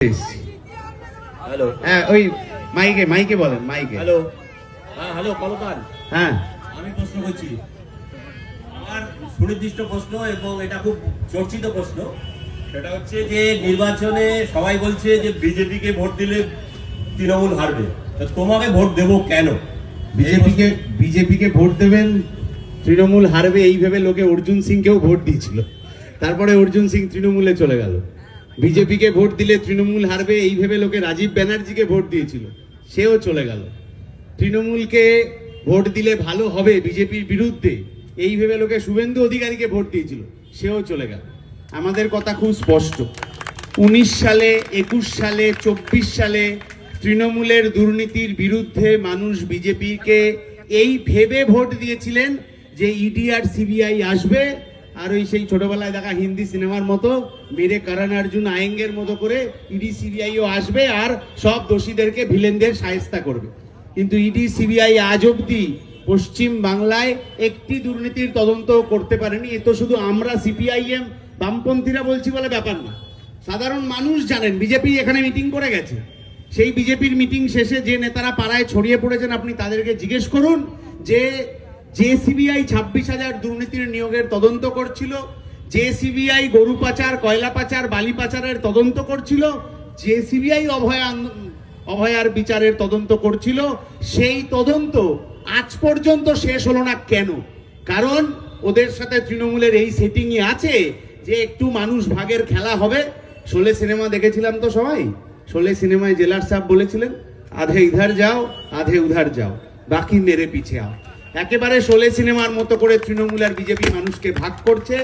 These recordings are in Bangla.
হ্যালো, হ্যাঁ ওই মাইকে মাইকে বলেন মাইকে। হ্যালো, হ্যাঁ হ্যালো কলকান। হ্যাঁ আমি প্রশ্ন করছি, আমার সুনির্দিষ্ট প্রশ্ন এবং এটা খুব চর্চিত প্রশ্ন। সেটা হচ্ছে যে নির্বাচনে সবাই বলছে যে বিজেপিকে ভোট দিলে তৃণমূল হারবে, তো তোমাকে ভোট দেবো কেন? বিজেপিকে ভোট দেবেন, তৃণমূল হারবে এই ভেবে লোকে অর্জুন সিংকেও ভোট দিয়েছিল, তারপরে অর্জুন সিং তৃণমূলে চলে গেল। বিজেপিকে ভোট দিলে তৃণমূল হারবে এই ভেবে লোকে রাজীব ব্যানার্জিকে ভোট দিয়েছিল, সেও চলে গেল। তৃণমূলকে ভোট দিলে ভালো হবে বিজেপির বিরুদ্ধে এই ভেবে লোকে শুভেন্দু অধিকারীকে ভোট দিয়েছিল, সেও চলে গেল। আমাদের কথা খুব স্পষ্ট, 19 সালে, 21 সালে, 24 সালে তৃণমূলের দুর্নীতির বিরুদ্ধে মানুষ বিজেপিকে এই ভেবে ভোট দিয়েছিলেন যে ইডি আর সিবিআই আসবে, আর ওই সেই ছোটবেলায় দেখা হিন্দি সিনেমার মতো মেরে করণ অর্জুন আয়েঙ্গের মতো করে ইডি সিবিআইও আসবে আর সব দোষীদেরকে ভিলেনদের শায়েস্তা করবে। কিন্তু ইডি সিবিআই আজ অব্দি পশ্চিম বাংলায় একটি দুর্নীতির তদন্ত করতে পারেনি। এ তো শুধু আমরা সিপিআইএম বামপন্থীরা বলছি বলে ব্যাপার না, সাধারণ মানুষ জানেন। বিজেপি এখানে মিটিং করে গেছে, সেই বিজেপির মিটিং শেষে যে নেতারা পাড়ায় ছড়িয়ে পড়েছেন আপনি তাদেরকে জিজ্ঞেস করুন যে সিবিআই 26,000 দুর্নীতির নিয়োগের তদন্ত করছিল, যে সিবিআই গরু পাচার, কয়লা পাচার, বালি পাচারের তদন্ত করছিল, যে সিবিআই অভয়ার বিচারের তদন্ত করছিল, সেই তদন্ত আজ পর্যন্ত শেষ হলো না কেন? কারণ ওদের সাথে তৃণমূলের এই সেটিংই আছে যে একটু মানুষ ভাগের খেলা হবে। শোলে সিনেমা দেখেছিলাম তো সবাই, শোলে সিনেমায় জেলার সাহেব বলেছিলেন আধে ইধার যাও আধে উধার যাও বাকি মেরে পিছে আও। একেবারে শোলে সিনেমার মতো করে তৃণমূল আর বিজেপি মানুষকে ভাগ করছে,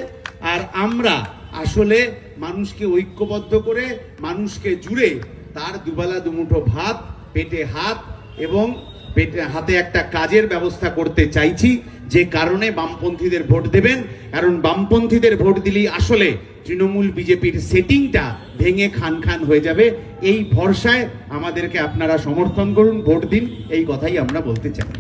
আর আমরা আসলে মানুষকে ঐক্যবদ্ধ করে মানুষকে জুড়ে তার দুবেলা দুমুঠো ভাত, পেটে হাত এবং হাতে একটা কাজের ব্যবস্থা করতে চাইছি। যে কারণে বামপন্থীদের ভোট দেবেন, কারণ বামপন্থীদের ভোট দিলেই আসলে তৃণমূল বিজেপির সেটিংটা ভেঙে খান খান হয়ে যাবে। এই ভরসায় আমাদেরকে আপনারা সমর্থন করুন, ভোট দিন, এই কথাই আমরা বলতে চাই।